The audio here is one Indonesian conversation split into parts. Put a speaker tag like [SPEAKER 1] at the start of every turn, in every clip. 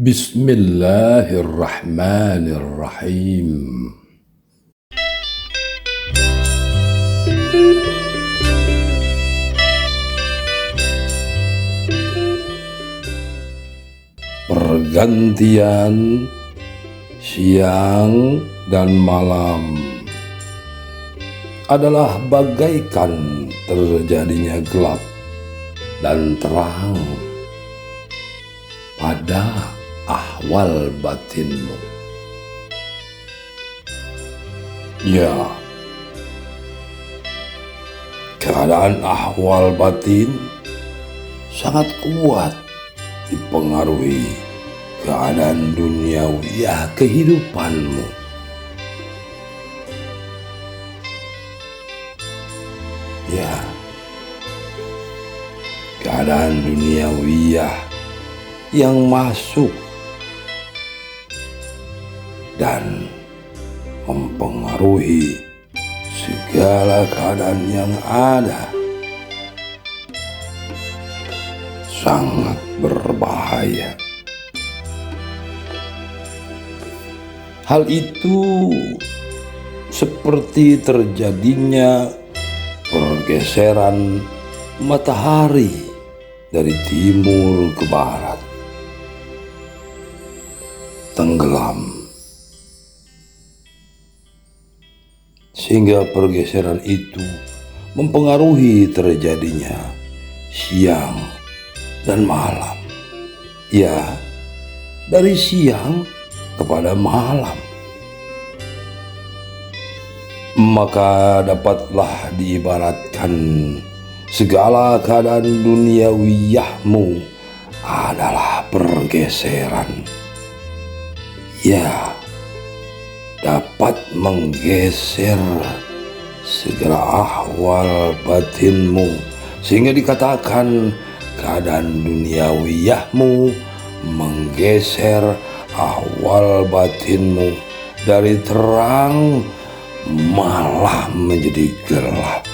[SPEAKER 1] Bismillahirrahmanirrahim. Pergantian siang dan malam adalah bagaikan terjadinya gelap dan terang pada ahwal batinmu. Ya, keadaan ahwal batin sangat kuat dipengaruhi keadaan duniawiyah kehidupanmu. Ya, keadaan duniawiyah yang masuk dan mempengaruhi segala keadaan yang ada sangat berbahaya. Hal itu seperti terjadinya pergeseran matahari dari timur ke barat, tenggelam, sehingga pergeseran itu mempengaruhi terjadinya siang dan malam. Ya, dari siang kepada malam. Maka dapatlah diibaratkan segala keadaan duniawiyahmu adalah pergeseran. Ya, dapat menggeser segala ahwal batinmu, sehingga dikatakan keadaan duniawiyahmu menggeser ahwal batinmu dari terang malah menjadi gelap.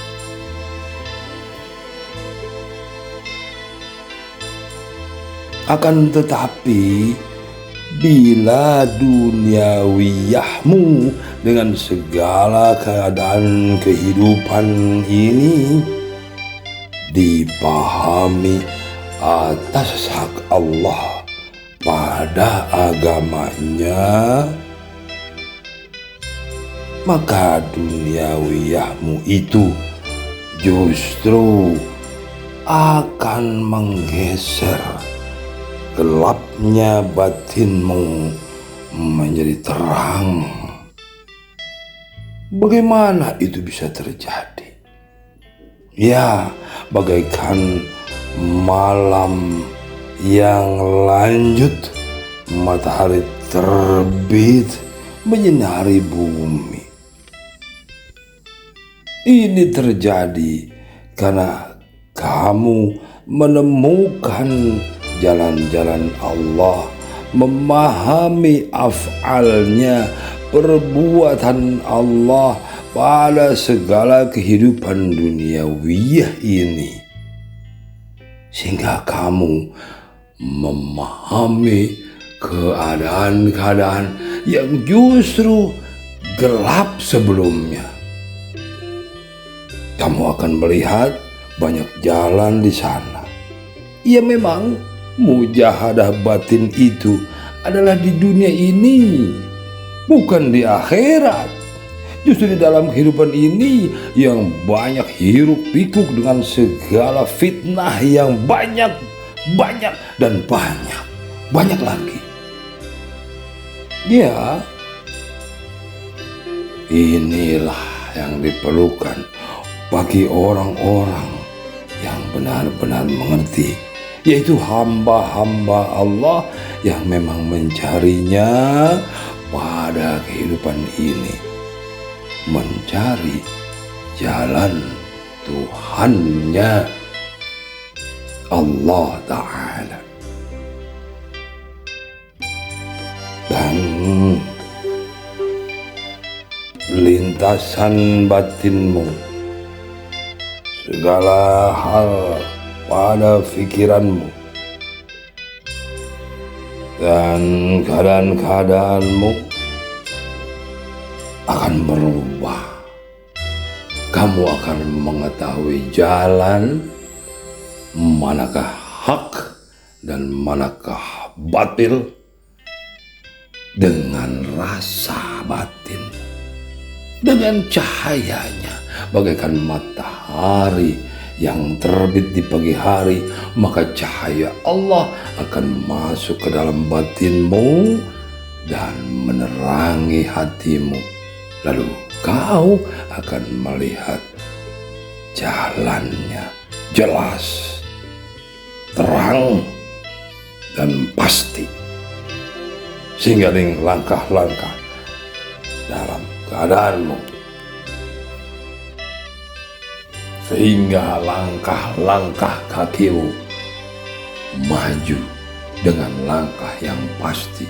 [SPEAKER 1] Akan tetapi bila duniawiyahmu dengan segala keadaan kehidupan ini dipahami atas hak Allah pada agamanya, maka duniawiyahmu itu justru akan menggeser gelapnya batinmu menjadi terang. Bagaimana itu bisa terjadi? Ya, bagaikan malam yang lanjut, matahari terbit menyinari bumi. Ini terjadi karena kamu menemukan jalan-jalan Allah, memahami af'alnya, perbuatan Allah pada segala kehidupan duniawiyah ini, sehingga kamu memahami keadaan-keadaan yang justru gelap sebelumnya. Kamu akan melihat banyak jalan di sana. Ya, memang mujahadah batin itu adalah di dunia ini, bukan di akhirat. Justru di dalam kehidupan ini yang banyak hiruk pikuk dengan segala fitnah yang banyak dan banyak lagi. Ya, inilah yang diperlukan bagi orang-orang yang benar-benar mengerti, yaitu hamba-hamba Allah yang memang mencarinya pada kehidupan ini, mencari jalan Tuhannya Allah Ta'ala. Dan lintasan batinmu, segala hal pada pikiranmu dan keadaan-keadaanmu akan berubah. Kamu akan mengetahui jalan manakah hak dan manakah batil dengan rasa batin, dengan cahayanya bagaikan matahari yang terbit di pagi hari, maka cahaya Allah akan masuk ke dalam batinmu dan menerangi hatimu. Lalu kau akan melihat jalannya jelas, terang, dan pasti. Sehingga dengan langkah-langkah dalam keadaanmu, sehingga langkah-langkah kakimu maju dengan langkah yang pasti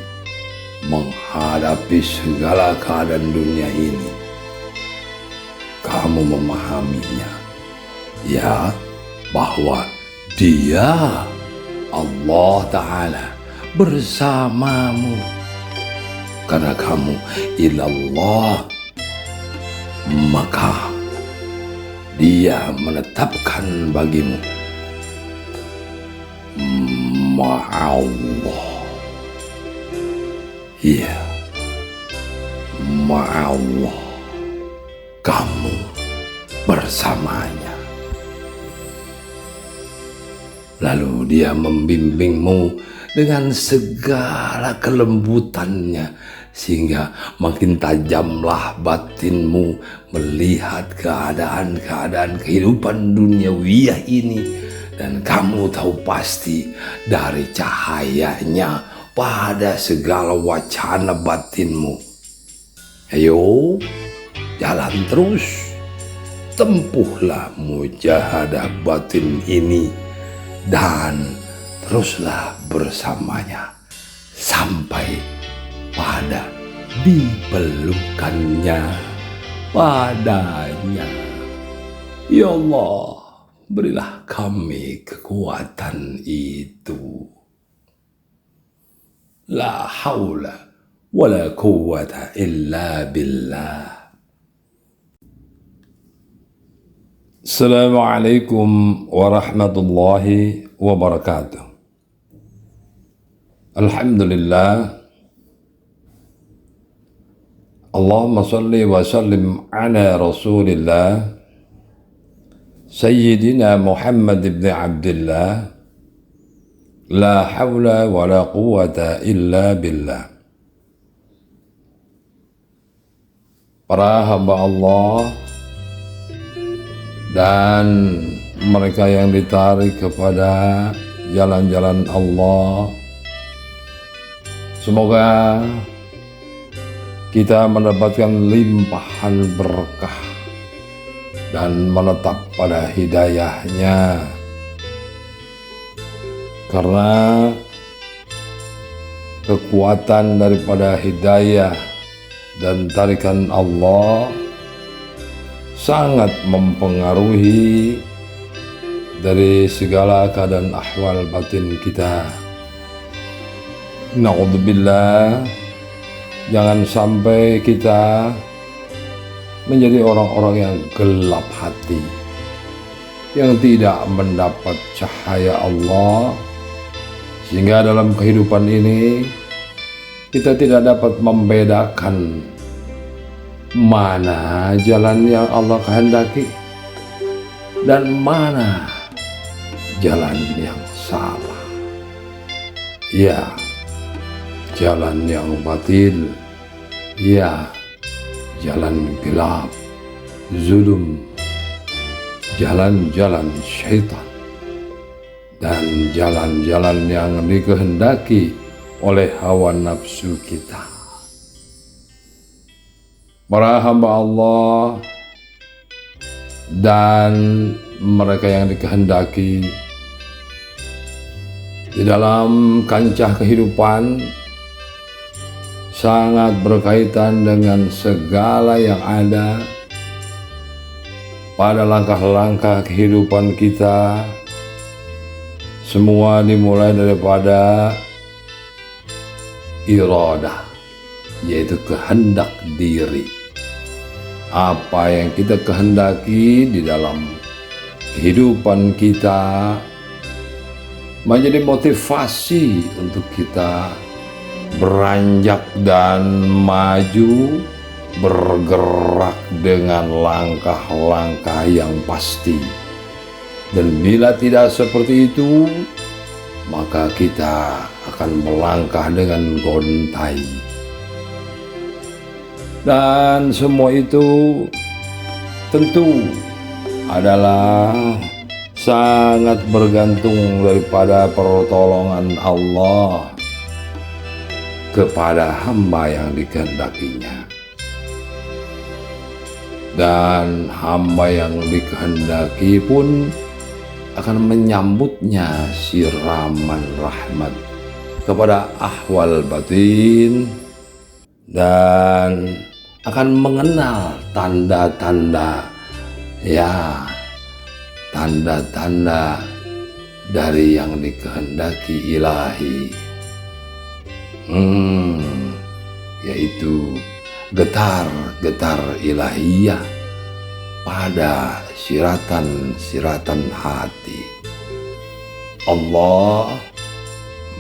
[SPEAKER 1] menghadapi segala keadaan dunia ini. Kamu memahaminya, ya, bahwa Dia, Allah Ta'ala, bersamamu karena kamu ilallah, maka Dia menetapkan bagimu ma'allah. Iya, ma'allah, kamu bersamanya. Lalu Dia membimbingmu dengan segala kelembutannya, sehingga makin tajamlah batinmu melihat keadaan-keadaan kehidupan duniawiyah ini. Dan kamu tahu pasti dari cahayanya pada segala wacana batinmu. Ayo, jalan terus, tempuhlah mujahadah batin ini, dan teruslah bersamanya sampai pada dipelukannya padanya. Ya Allah, berilah kami kekuatan itu. La haula wa la quwwata illa billah. Assalamualaikum warahmatullahi wabarakatuh. Alhamdulillah. Allahumma salli wa sallim ala Rasulillah Sayyidina Muhammad ibn Abdullah. La hawla wa la quwwata illa billah. Para hamba Allah dan mereka yang ditarik kepada jalan-jalan Allah, semoga kita mendapatkan limpahan berkah dan menetap pada hidayahnya, karena kekuatan daripada hidayah dan tarikan Allah sangat mempengaruhi dari segala keadaan ahwal batin kita. Na'udzubillah, jangan sampai kita menjadi orang-orang yang gelap hati, yang tidak mendapat cahaya Allah, sehingga dalam kehidupan ini kita tidak dapat membedakan mana jalan yang Allah kehendaki dan mana jalan yang salah. Ya, jalan yang batil, ya, jalan gelap, zulum, jalan-jalan syaitan, dan jalan-jalan yang dikehendaki oleh hawa nafsu kita. Para hamba Allah dan mereka yang dikehendaki di dalam kancah kehidupan sangat berkaitan dengan segala yang ada pada langkah-langkah kehidupan kita. Semua dimulai daripada iradah, yaitu kehendak diri. Apa yang kita kehendaki di dalam kehidupan kita menjadi motivasi untuk kita beranjak dan maju, bergerak dengan langkah-langkah yang pasti. Dan bila tidak seperti itu, maka kita akan melangkah dengan gontai. Dan semua itu tentu adalah sangat bergantung daripada pertolongan Allah kepada hamba yang dikehendakinya. Dan hamba yang dikehendaki pun akan menyambutnya siraman rahmat kepada ahwal batin, dan akan mengenal tanda-tanda, tanda-tanda dari yang dikehendaki ilahi, yaitu getar-getar ilahiyah pada siratan-siratan hati. Allah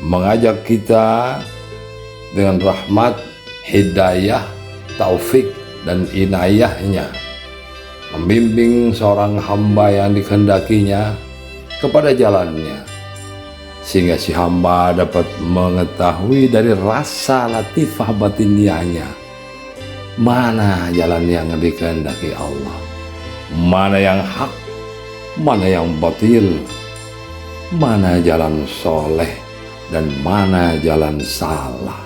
[SPEAKER 1] mengajak kita dengan rahmat, hidayah, taufik, dan inayahnya, membimbing seorang hamba yang dikehendakinya kepada jalannya, sehingga si hamba dapat mengetahui dari rasa latifah batiniahnya mana jalan yang dikehendaki Allah, mana yang hak, mana yang batil, mana jalan soleh, dan mana jalan salah.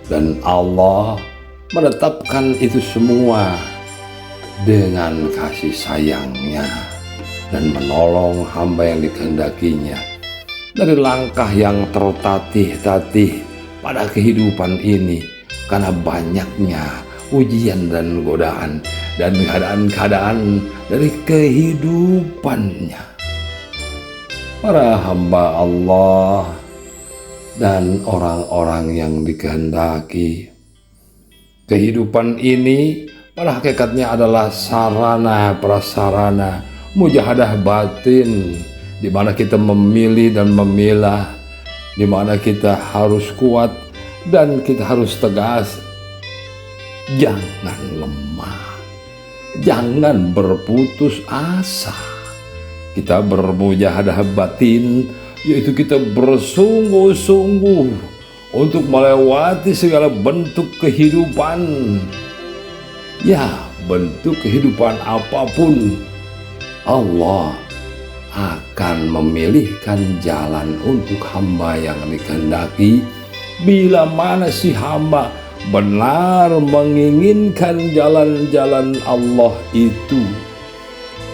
[SPEAKER 1] Dan Allah menetapkan itu semua dengan kasih sayangnya dan menolong hamba yang dikehendakinya dari langkah yang tertatih-tatih pada kehidupan ini, karena banyaknya ujian dan godaan dan keadaan-keadaan dari kehidupannya. Para hamba Allah dan orang-orang yang dikehendaki, kehidupan ini pada hakikatnya adalah sarana prasarana mujahadah batin, di mana kita memilih dan memilah, di mana kita harus kuat dan kita harus tegas. Jangan lemah, jangan berputus asa. Kita bermujahadah batin, yaitu kita bersungguh-sungguh untuk melewati segala bentuk kehidupan. Bentuk kehidupan apapun, Allah akan memilihkan jalan untuk hamba yang dikehendaki, bila mana si hamba benar menginginkan jalan-jalan Allah itu.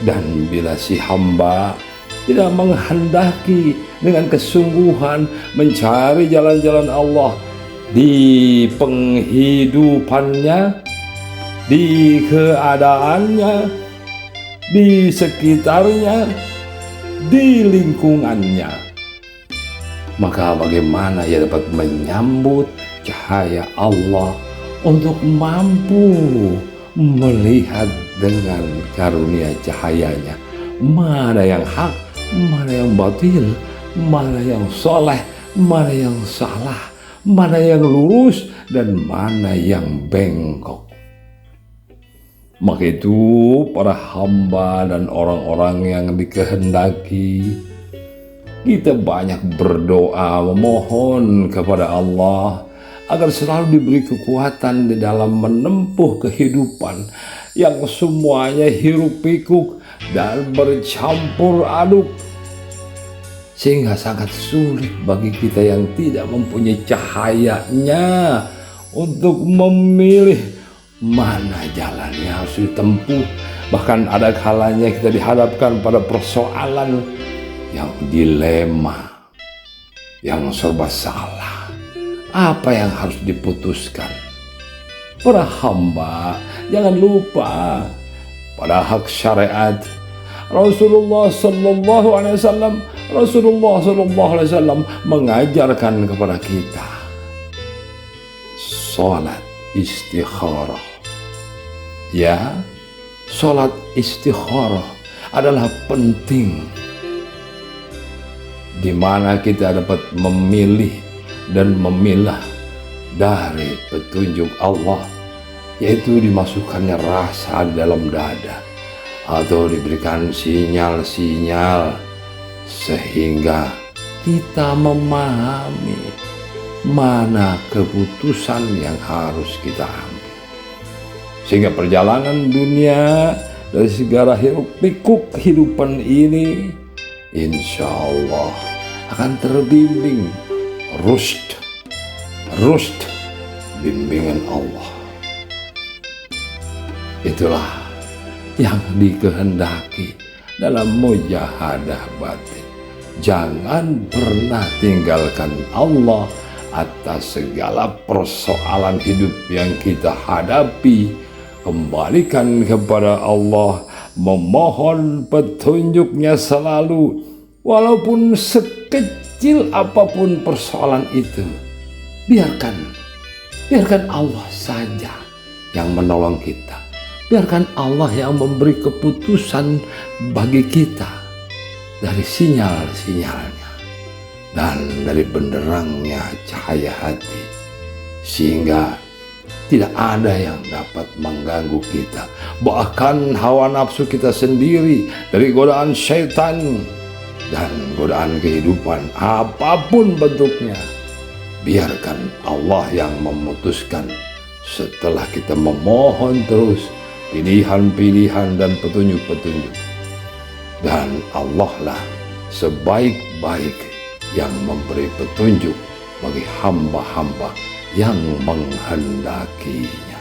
[SPEAKER 1] Dan bila si hamba tidak menghendaki dengan kesungguhan mencari jalan-jalan Allah di penghidupannya, di keadaannya, di sekitarnya, di lingkungannya, maka bagaimana ia dapat menyambut cahaya Allah untuk mampu melihat dengan karunia cahayanya mana yang hak, mana yang batil, mana yang soleh, mana yang salah, mana yang lurus, dan mana yang bengkok. Maka itu para hamba dan orang-orang yang dikehendaki, kita banyak berdoa memohon kepada Allah agar selalu diberi kekuatan di dalam menempuh kehidupan yang semuanya hiruk pikuk dan bercampur aduk, sehingga sangat sulit bagi kita yang tidak mempunyai cahayanya untuk memilih mana jalan yang harus ditempuh. Bahkan ada kalanya kita dihadapkan pada persoalan yang dilema, yang serba salah. Apa yang harus diputuskan? Para hamba jangan lupa pada hak syariat. Rasulullah Sallallahu Alaihi Wasallam mengajarkan kepada kita sholat istikharah. Ya, sholat istikharah adalah penting, di mana kita dapat memilih dan memilah dari petunjuk Allah, yaitu dimasukkannya rasa di dalam dada atau diberikan sinyal-sinyal sehingga kita memahami mana keputusan yang harus kita ambil. Sehingga perjalanan dunia dari segala hiruk-pikuk kehidupan ini insya Allah akan terbimbing rusd bimbingan Allah. Itulah yang dikehendaki dalam mujahadah batin. Jangan pernah tinggalkan Allah atas segala persoalan hidup yang kita hadapi. Kembalikan kepada Allah, memohon petunjuknya selalu, walaupun sekecil apapun persoalan itu. Biarkan Allah saja yang menolong kita. Biarkan Allah yang memberi keputusan bagi kita dari sinyal-sinyalnya dan dari benderangnya cahaya hati, sehingga tidak ada yang dapat mengganggu kita, bahkan hawa nafsu kita sendiri, dari godaan syaitan dan godaan kehidupan apapun bentuknya. Biarkan Allah yang memutuskan setelah kita memohon terus pilihan-pilihan dan petunjuk-petunjuk. Dan Allah lah sebaik-baik yang memberi petunjuk bagi hamba-hamba yang menghendakinya.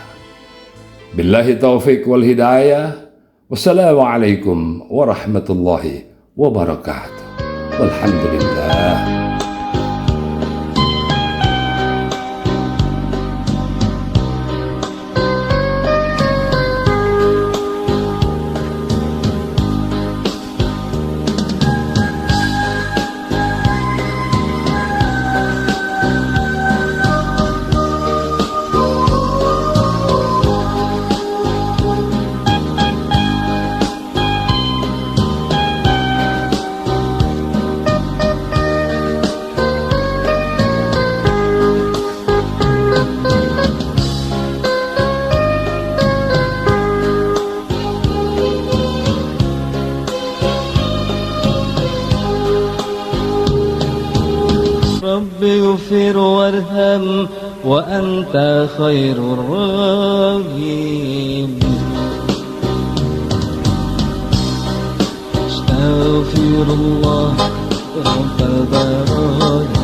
[SPEAKER 1] Billahi taufiq wal hidayah. Wassalamualaikum warahmatullahi wabarakatuh. Walhamdulillah.
[SPEAKER 2] رب اغفر وارحم وأنت خير الراحمين. استغفر الله رب البرايا